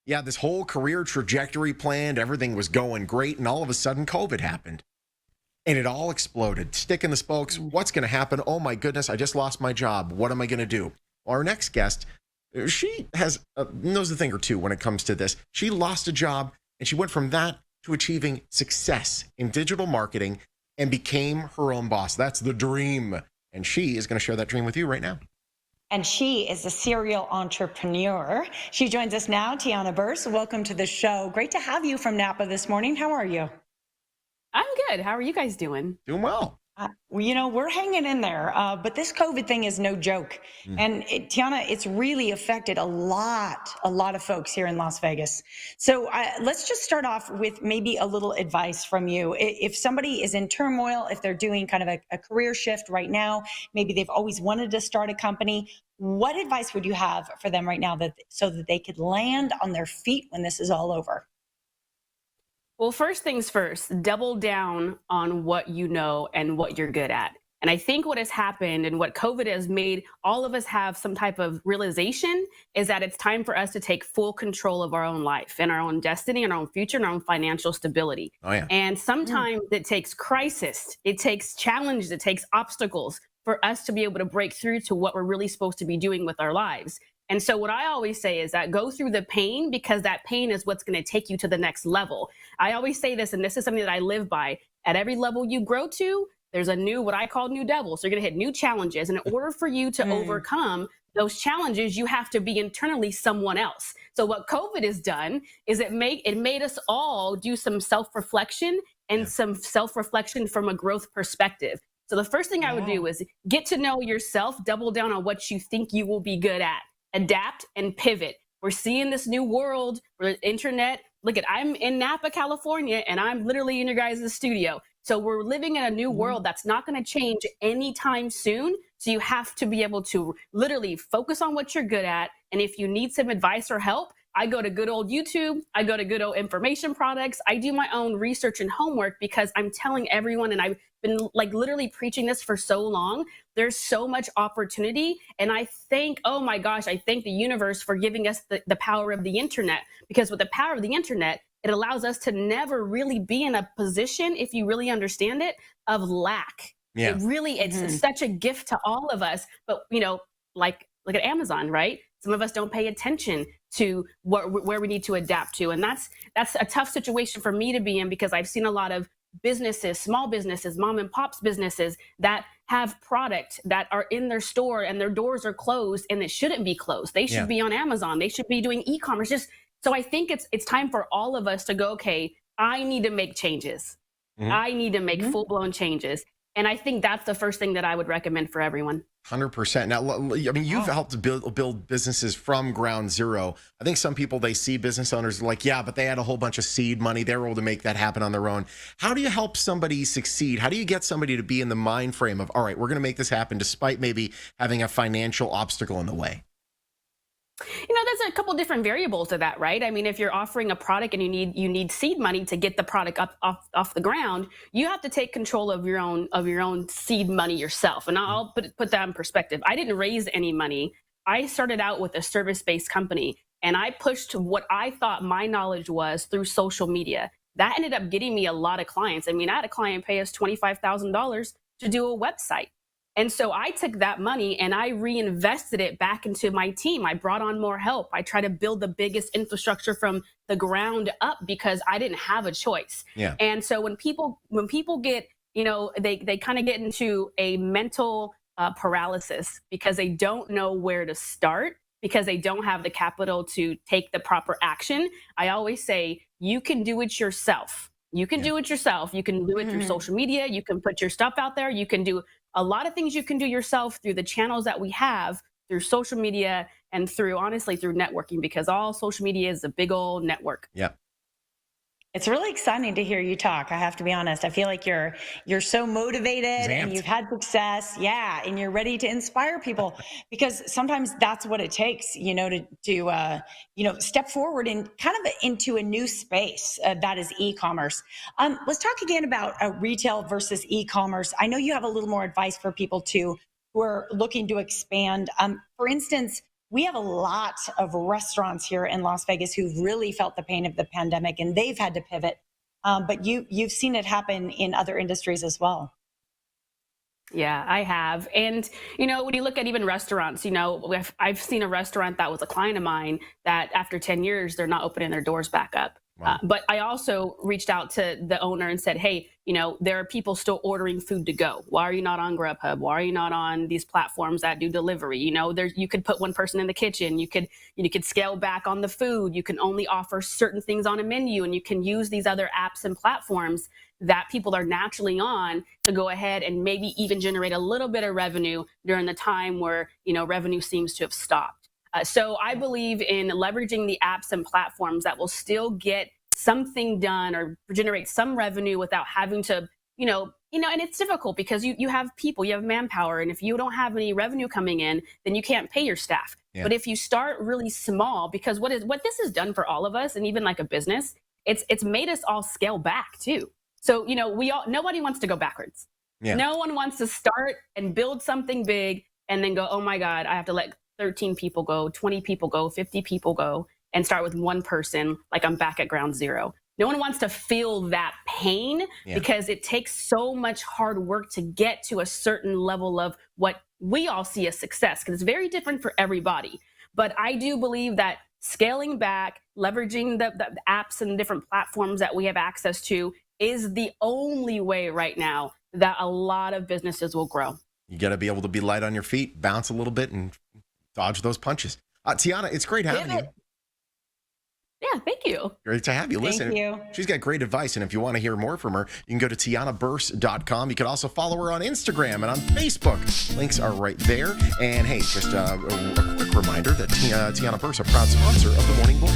Yeah, this whole career trajectory planned, everything was going great, and all of a sudden COVID happened. And it all exploded. Stick in the spokes. What's going to happen? Oh my goodness, I just lost my job. What am I going to do? Well, our next guest, she has knows a thing or two when it comes to this. She lost a job and she went from that to achieving success in digital marketing and became her own boss. That's the dream. And she is going to share that dream with you right now. And she is a serial entrepreneur. She joins us now, Tiana Burse. Welcome to the show. Great to have you from Napa this morning. How are you? I'm good. How are you guys doing? Doing well. We're hanging in there, but this COVID thing is no joke. And Tiana, it's really affected a lot of folks here in Las Vegas. So let's just start off with maybe a little advice from you. If somebody is in turmoil, if they're doing kind of a career shift right now, maybe they've always wanted to start a company, what advice would you have for them right now so that they could land on their feet when this is all over? Well, first things first, double down on what you know and what you're good at. And I think what has happened and what COVID has made all of us have some type of realization is that it's time for us to take full control of our own life and our own destiny and our own future and our own financial stability. Oh, yeah. And sometimes it takes crisis, it takes challenge, it takes obstacles for us to be able to break through to what we're really supposed to be doing with our lives. And so what I always say is that go through the pain, because that pain is what's going to take you to the next level. I always say this, and this is something that I live by. At every level you grow to, there's a new, what I call new devil. So you're going to hit new challenges. And in order for you to overcome those challenges, you have to be internally someone else. So what COVID has done is it made us all do some self-reflection and some self-reflection from a growth perspective. So the first thing I would do is get to know yourself, double down on what you think you will be good at. Adapt and pivot. We're seeing this new world where the internet, look at, I'm in Napa, California, and I'm literally in your guys' studio. So we're living in a new world that's not going to change anytime soon. So you have to be able to literally focus on what you're good at. And if you need some advice or help, I go to good old YouTube. I go to good old information products. I do my own research and homework because I'm telling everyone, and I've been like literally preaching this for so long, there's so much opportunity. And I thank, oh my gosh, I thank the universe for giving us the power of the internet, because with the power of the internet, it allows us to never really be in a position, if you really understand it, of lack. Yeah. It really, it's such a gift to all of us. But, you know, like at Amazon, right? Some of us don't pay attention to where we need to adapt to. And that's a tough situation for me to be in, because I've seen a lot of businesses, small businesses, mom and pops businesses that have product that are in their store and their doors are closed, and it shouldn't be closed. They should be on Amazon. They should be doing e-commerce. So I think it's time for all of us to go, okay, I need to make changes. I need to make full-blown changes. And I think that's the first thing that I would recommend for everyone. 100%. Now, I mean, you've helped build businesses from ground zero. I think some people, they see business owners like, yeah, but they had a whole bunch of seed money. They were able to make that happen on their own. How do you help somebody succeed? How do you get somebody to be in the mind frame of, all right, we're going to make this happen despite maybe having a financial obstacle in the way? You know, there's a couple different variables to that, right? I mean, if you're offering a product and you need seed money to get the product up off the ground, you have to take control of your own seed money yourself. And I'll put that in perspective. I didn't raise any money. I started out with a service-based company, and I pushed what I thought my knowledge was through social media. That ended up getting me a lot of clients. I mean, I had a client pay us $25,000 to do a website. And so I took that money and I reinvested it back into my team. I brought on more help. I tried to build the biggest infrastructure from the ground up because I didn't have a choice. Yeah. And so when people get, you know, they kind of get into a mental paralysis because they don't know where to start, because they don't have the capital to take the proper action. I always say, you can do it yourself. You can do it yourself. You can do it through social media. You can put your stuff out there. You can do a lot of things you can do yourself through the channels that we have, through social media and through, honestly, through networking, because all social media is a big old network. Yeah. It's really exciting to hear you talk. I have to be honest. I feel like you're so motivated and you've had success. Yeah. And you're ready to inspire people, because sometimes that's what it takes, you know, to step forward and kind of into a new space that is e-commerce. Let's talk again about retail versus e-commerce. I know you have a little more advice for people too, who are looking to expand. For instance, we have a lot of restaurants here in Las Vegas who've really felt the pain of the pandemic, and they've had to pivot. But you've seen it happen in other industries as well. Yeah, I have. And, when you look at even restaurants, I've seen a restaurant that was a client of mine that after 10 years, they're not opening their doors back up. Wow. But I also reached out to the owner and said, hey, there are people still ordering food to go. Why are you not on Grubhub? Why are you not on these platforms that do delivery? You could put one person in the kitchen. You could scale back on the food. You can only offer certain things on a menu, and you can use these other apps and platforms that people are naturally on to go ahead and maybe even generate a little bit of revenue during the time where, revenue seems to have stopped. So I believe in leveraging the apps and platforms that will still get something done or generate some revenue without having to, and it's difficult because you have people, you have manpower. And if you don't have any revenue coming in, then you can't pay your staff. Yeah. But if you start really small, because what this has done for all of us, and even like a business, it's made us all scale back too. So, nobody wants to go backwards. Yeah. No one wants to start and build something big and then go, oh my God, I have to let 13 people go, 20 people go, 50 people go, and start with one person like I'm back at ground zero. No one wants to feel that pain because it takes so much hard work to get to a certain level of what we all see as success, because it's very different for everybody. But I do believe that scaling back, leveraging the apps and different platforms that we have access to is the only way right now that a lot of businesses will grow. You got to be able to be light on your feet, bounce a little bit, and dodge those punches. Tiana, it's great having you. Yeah, thank you. Great to have you. Listen, thank you. She's got great advice, and if you want to hear more from her, you can go to TianaBurse.com. You can also follow her on Instagram and on Facebook. Links are right there. And hey, just a quick reminder that Tiana Burse, a proud sponsor of the Morning Bull.